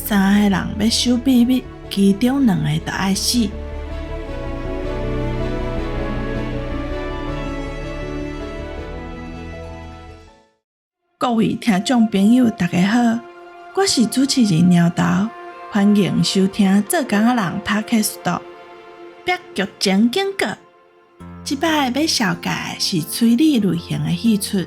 3个人要守秘密，其中2个就爱死。各位听众朋友，大家好，我是主持人鸟豆，欢迎收听做工仔人 Podcast。别剧情警告，这摆要绍介的是推理类型的戏出。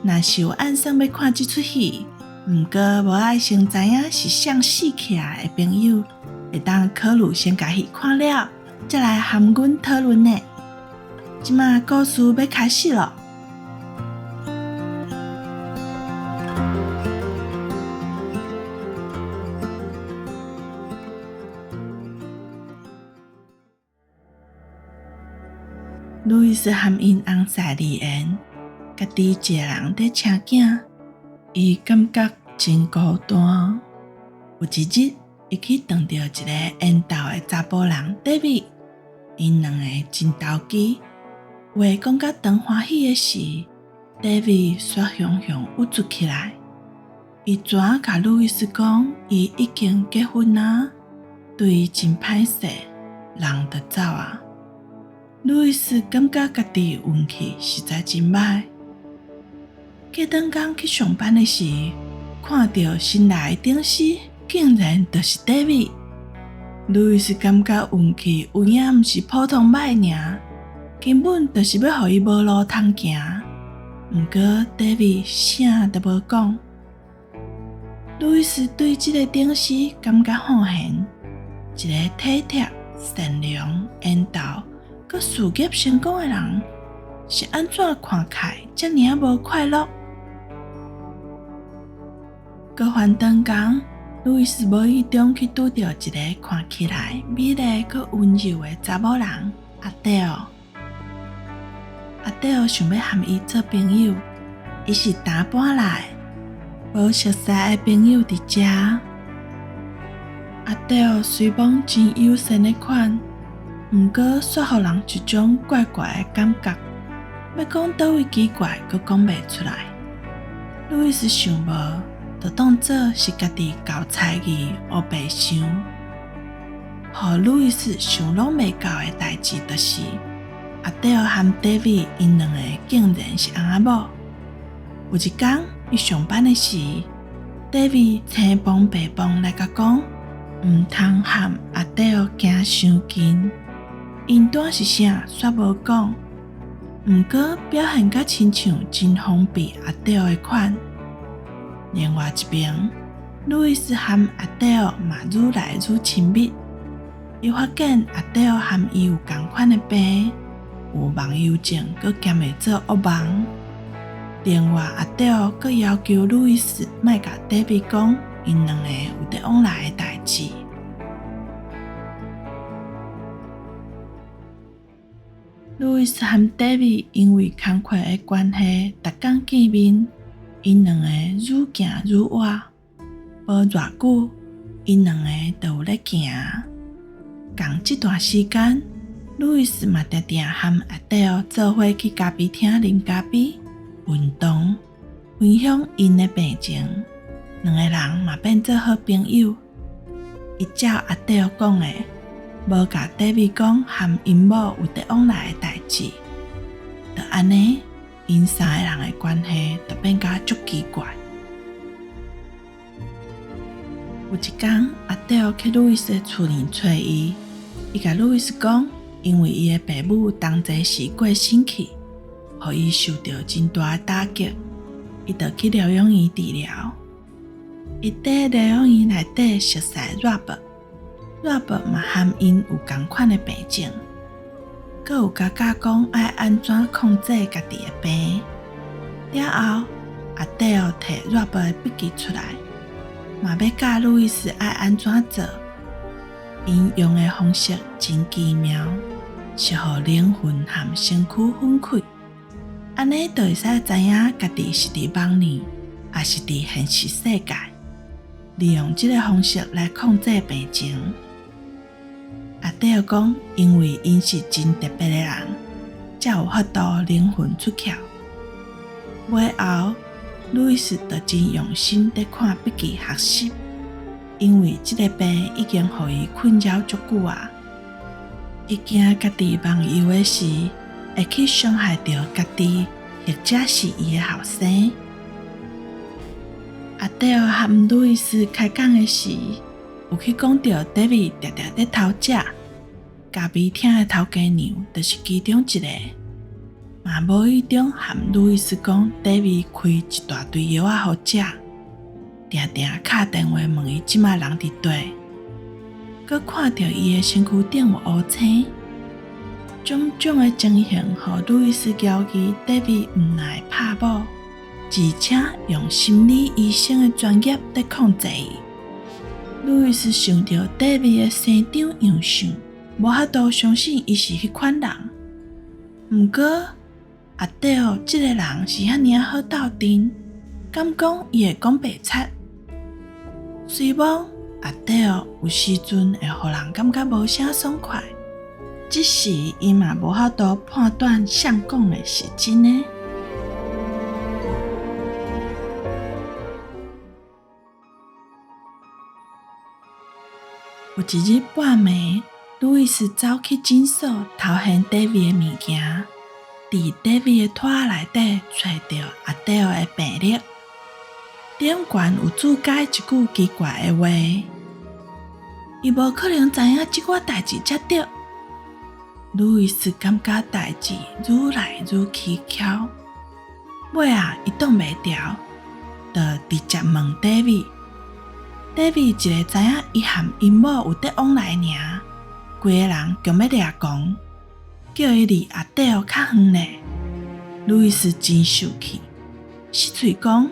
若是有暗算要看这出戏，毋过无爱先知影是谁死起来的朋友，会当考虑先甲戏看了，再来含阮讨论呢。即马故事要开始咯。路易斯和因翁婿离缘，家己一个人在请囝，伊感觉真孤单。有一日，伊去撞到一个缘投的查甫人 David， 因两个真投机。话讲到当欢喜的时 ，David 却雄雄郁卒起来。伊怎甲路易斯讲，伊已经结婚啊，对伊真歹势，人就走啊。路易斯感觉家己运气实在真歹。过当天去上班的时，看到新来的顶司竟然就是 David。路易斯感觉运气有影毋是普通歹尔，根本就是要互伊无路通行。毋过 David 啥都无讲。路易斯对这个顶司感觉好闲，一个体贴、善良、缘投佮事业成功的人，是安怎看起遮尔无快乐？过番当工，路易斯无意中去拄到一个看起来美丽佮温柔的查某人阿黛尔。阿黛尔想要和伊做朋友，伊是打搬来，无熟识的朋友伫遮。阿黛尔虽讲真友善的款。毋过，却互人一种怪怪的感觉，要讲倒位奇怪，阁讲袂出来。路易斯想无，就当作是家己交差艺学白想。互路易斯想拢袂到的代志，就是阿黛尔和 David 因两个竟然是翁仔某。有一天，伊上班的时 ，David 青帮白帮来甲讲，毋通和阿黛尔行伤近。因端是啥，却无讲。毋过表现甲亲像真封闭阿黛尔的款。另外一边，路易斯和阿黛尔嘛愈来愈亲密。伊发现阿黛尔和伊有同款的病，有梦游症，阁兼会做噩梦。另外，阿黛尔阁要求路易斯莫甲 David 讲因两个有得往来的代志。路易斯和 David 因为工课的关系，逐天见面，因两个愈行愈远。无偌久，因两个就有咧行。共这段时间，路易斯嘛定定和阿黛尔做伙去咖啡厅啉咖啡、运动，分享因的病情。两个人嘛变做好朋友。伊照阿黛尔讲的。无甲 David 讲和因某有得往来的代志，就安尼，因三个人的关系就变甲足奇怪。有一天，阿黛尔去路易斯的厝里找伊，伊甲路易斯讲，因为伊的爸母同齐时过身去，互伊受到真大的打击，伊就去疗养院治疗。伊伫疗养院内底熟悉 Rob 嘛和因有同款的病症，阁有甲讲爱安怎控制家己的病。了后，阿黛尔摕 Rob 的笔记出来，嘛要教路易斯爱安怎做。因用的方式真奇妙，是互灵魂和身躯分开，安尼就会使知影家己是伫梦里，还是伫现实世界。利用这个方式来控制病情。阿黛尔讲，因为因是真特别的人，才有法度灵魂出窍。尾后，路易斯就真用心在看笔记学习。因为这个病已经互伊困扰足久啊。伊惊家己忘忧的事，会去伤害到家己，或者是伊的后生。阿德尔和路易斯开讲的时，有去讲到 David 常常在偷食，咖啡厅的头家娘就是其中一个。嘛无意中和路易斯讲 ，David 开一大堆药仔互食，常常敲电话问伊即马人伫佗，佮看到伊的身躯顶有乌青。种种的情形，互路易斯交疑 David 毋爱拍某，而且用心理医生的专业在控制伊。路易斯想到 David 的生长样相，无法度相信伊是迄款人。毋过阿德尔这个人是遐尔好斗阵，敢讲伊会讲白贼。虽然阿德尔有时阵会互人感觉无啥爽快，即时伊嘛无法度判断谁讲的是真的。有一日半暝，路易斯走去诊所偷现 David 的物件，伫 David 的拖仔内底找到阿德尔的病历，顶悬有注解一句奇怪的话：伊无可能知影即个代志才对。路易斯感觉代志愈来愈蹊跷，尾啊，伊挡袂牢，就直接问 David。David 一个知影伊和因某有伫往来尔，规个人强要掠狂，叫伊离阿德尔较远咧。路易斯真生气，死喙讲：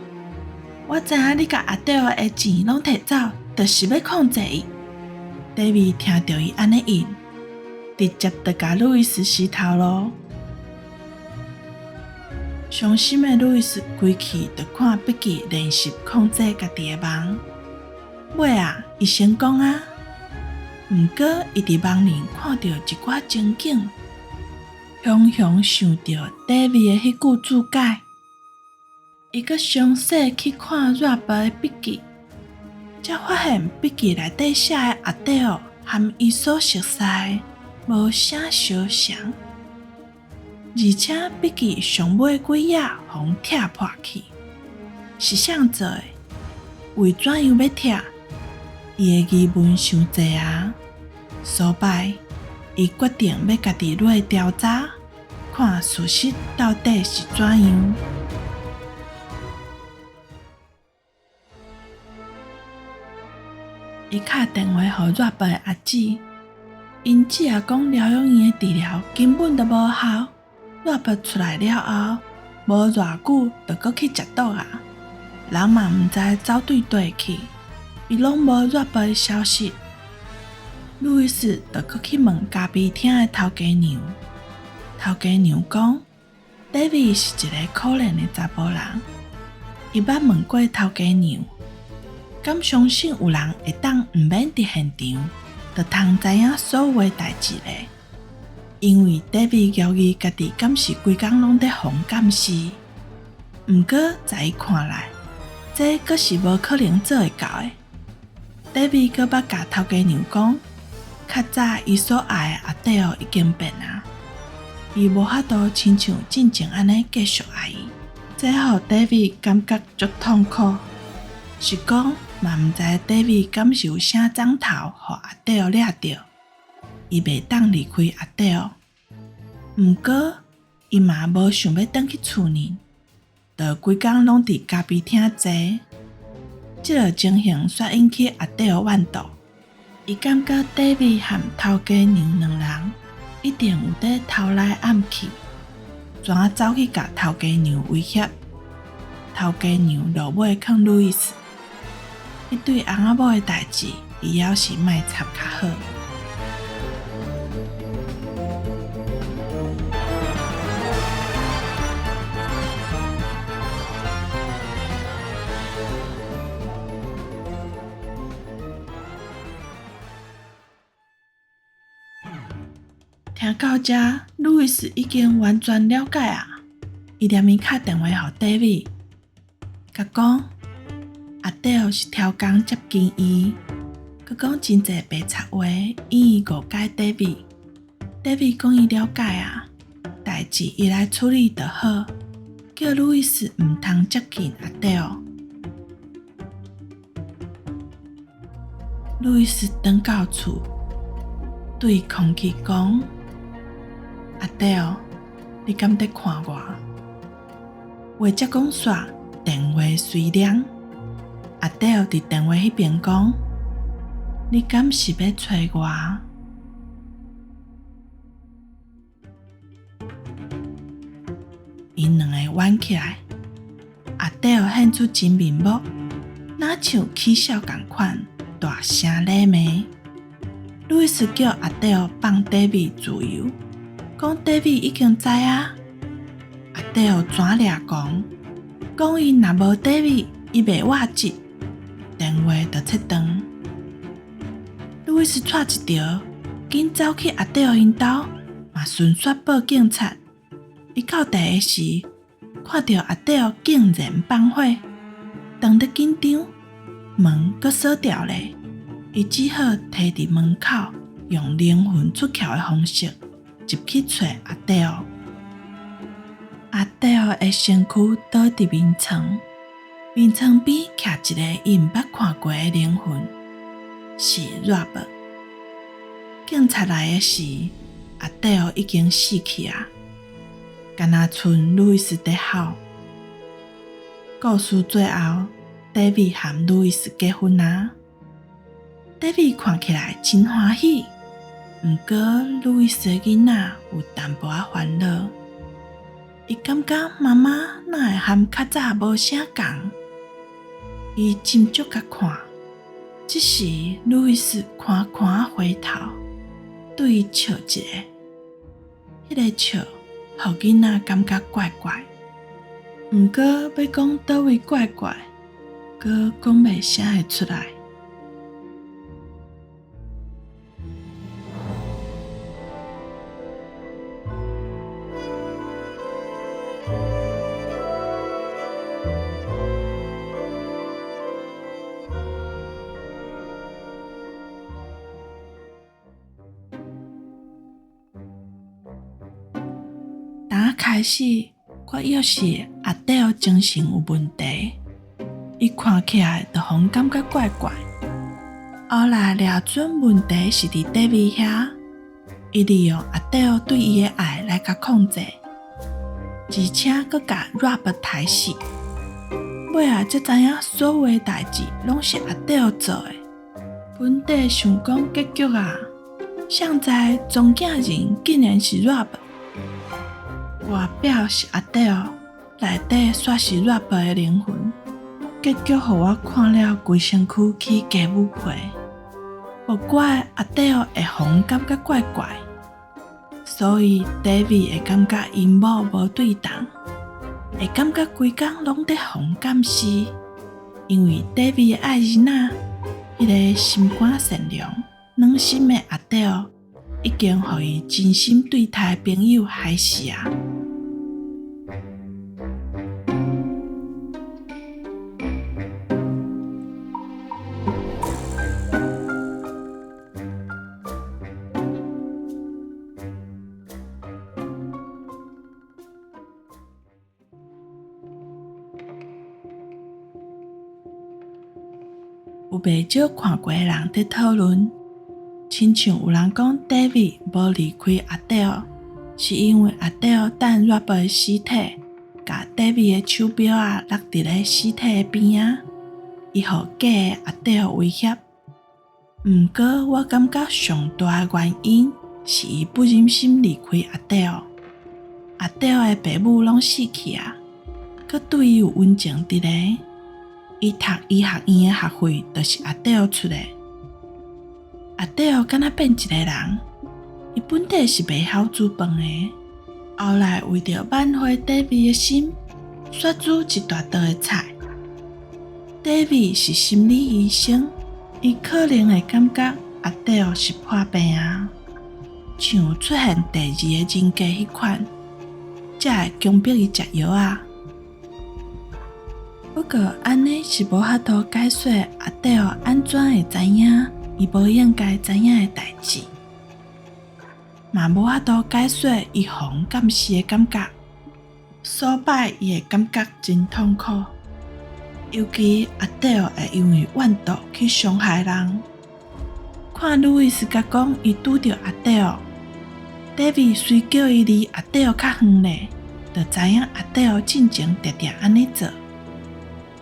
我知影你甲阿德尔的钱拢摕走，就是要控制伊。David 听到伊安尼应，直接就甲路易斯死头路。伤心的路易斯规气就看笔记练习控制家己的梦。尾啊，伊成功啊！毋过伊伫梦里看到一寡情景，雄雄想到 David 的迄句注解，伊阁详细去看 Rob 的笔记，才发现笔记内底写的阿德尔和伊所熟悉的无啥相像，而且笔记上尾几页互拆破去，是谁做的？为怎样要拆？伊的疑问伤济啊，所败，伊决定要家己落调查，看事实到底是怎样。伊敲电话予 Rob 的阿姊，因姊也讲疗养院的治疗根本就无效。Rob 出来了后，无偌久就搁去食毒啊，人嘛毋知走对佗去。伊拢无 Rob 的消息，路易斯就搁去问咖啡厅的头家娘。头家娘讲 ，David 是一个可怜的查甫人。伊捌问过头家娘，敢相信有人会当毋免伫现场，就通知影所有的代志咧？因为 David 犹豫家己敢是规工拢在防监视。毋过在伊看来，这阁是无可能做会到的。David 阁捌甲头家娘讲，较早伊所爱的阿德尔已经变啊，伊无法度亲像进前安尼继续爱伊，这互 David 感觉足痛苦。是讲嘛毋知 David 敢是有啥掌头，互阿德尔掠着，伊袂当离开阿德尔。毋过伊嘛无想要转去厝呢，就规工拢伫咖啡厅坐。这个情形煞引起阿德尔怨妒，伊感觉 David 和头家娘两人一定有在偷来暗去，怎啊走去甲头家娘威胁？头家娘落尾劝路易斯，伊对翁仔某的代志，伊还是莫插较好。听到这，路易斯已经完全了解啊！伊连忙敲电话给 David，甲讲阿德是超工接近伊，佮讲真侪白贼话，以误解 David。David 讲伊了解啊，代志伊来处理就好，叫路易斯毋通接近阿德。路易斯返到厝，对空气讲：“阿德，你敢在看我？”话才讲煞，电话随亮。阿德伫电话迄边讲：“你敢是要找我？”因两个挽起来，阿德现出真面目，若像起笑共款，大声咧骂。路易斯叫阿德放 David 自由，讲 David 已经知啊。阿德转掠讲伊若无 David， 伊袂活节，电话就切断。路易斯掣一条，紧走去阿德因兜，嘛顺续报警察。伊到地的时，看到阿德竟然放火，当得紧张，门阁锁掉咧。伊只好摕伫门口，用灵魂出窍的方式入去找阿德。阿德的身躯倒伫面床，面床边徛一个伊毋捌看过的灵魂，是 Rob。警察来的时，阿德已经死去啊。敢若剩路易斯在哭。故事最后 ，David 和路易斯结婚啊。David 看起来真欢喜，毋过路易斯的囡仔有淡薄仔烦恼。伊感觉妈妈哪会和较早无啥共？伊斟酌甲看，这时路易斯看回头，对伊笑一下，迄个笑。互囡仔感觉怪怪，毋过要讲倒位怪怪，阁讲袂啥会出来。开始，我以为是阿德精神有问题，伊看起来就互感觉怪怪。后来了准问题是伫 David 遐，伊利用阿德对伊的爱来甲控制，而且佫甲 Rob 杀死。尾仔才知影所有的代志拢是阿德做的。本地想讲结局啊，谁知撞囝人竟然是 Rob。外表是阿德，内底煞是 Rob 的灵魂。结局互我看了规身躯起鸡母皮，无怪阿德会互感觉怪怪，所以 David 会感觉因某无对当，会感觉规工拢在互监视，因为 David 的爱人仔，迄个心肝善良、暖心的阿德，已经互伊真心对待的朋友害死啊！有袂少看过的人在讨论，亲像有人讲 David 无离开阿德，是因为阿德等 Rob 的尸体，甲 David 的手表啊落伫咧尸体的边啊，伊互假的阿德威胁。毋过我感觉上大的原因是伊不忍心离开阿德。阿德的爸母拢死去啊，佮对伊有温情伫咧。伊读医学院的学费，就是阿德出的。阿德敢若变一个人，伊本底是袂晓煮饭的，后来为着挽回 David 的心，煞煮一大道的菜。David 是心理医生，伊可能会感觉阿德是破病啊，像出现第二个人格迄款，才会强迫伊食药啊。不过安尼是无法度解说阿德安怎会知影伊无应该知影的代志，嘛无法度解说伊红敢是的感觉。所摆伊会感觉真痛苦，尤其阿德会因为怨妒去伤害人。看路易斯甲讲伊拄着阿德，David 虽叫伊离阿德较远咧，就知影阿德进前常常安尼做，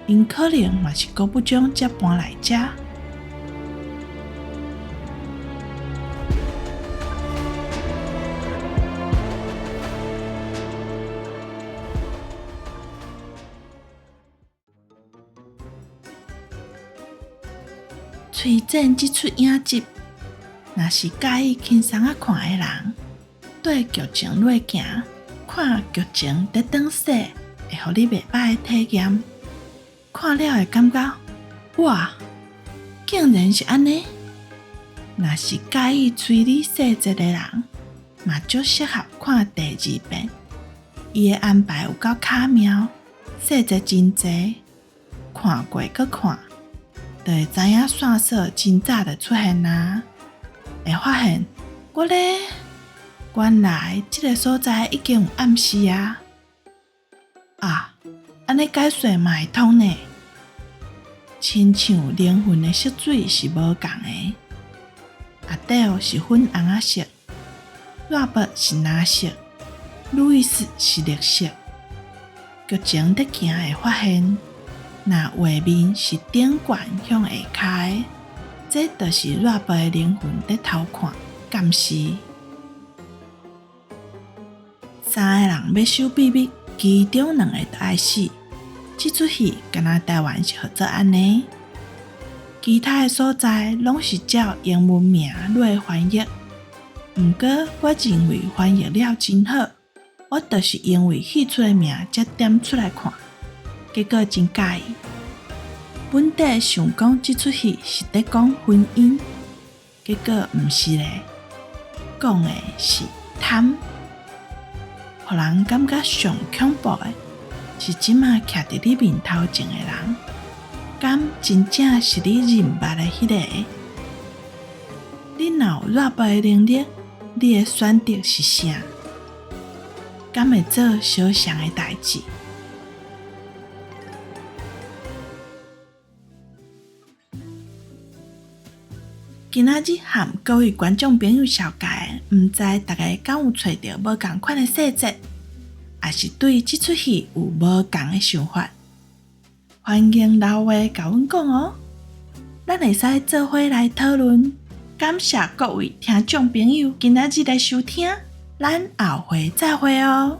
因可能嘛是阁不将才搬来遮。推荐这出影集，若是介意轻松啊看的人，对剧情落行，看剧情在转洗，会互你袂歹的体验。看了会感觉，哇，竟然是安尼！若是介意推理细节的人，嘛足适合看第二遍。伊的安排有够巧妙，细节真侪，看过搁看。就会知影线索真早就出现啦，会发现我咧，原来这个所在已经有暗示啊！啊，安尼解说嘛会通呢，亲像灵魂的色水是无共的。阿德是粉红仔色，Rob是蓝色，路易斯是绿色。剧情在行会发现。那画面是顶悬向下开，这就是热巴的灵魂在偷看，敢是？三个人要守秘密，其中两个就爱死。这出戏敢若台湾是合作安尼，其他的所在拢是照英文名来翻译。毋过我认为翻译了真好，我就是因为戏出的名才点出来看。结果真介意，本地想讲这出戏是在讲婚姻，结果毋是咧，讲的是贪。互人感觉上恐怖的，是即马徛伫你面头前的人，敢真正是你认捌的迄个？你若有热巴的能力，你的选择是啥？敢会做相像的代志？今仔日和各位观众朋友小解，毋知大家敢有找到无同款的细节，还是对这出戏有无同的想法？欢迎留话甲阮讲哦，咱会使做伙来讨论。感谢各位听众朋友今仔日的收听，咱后回再会哦。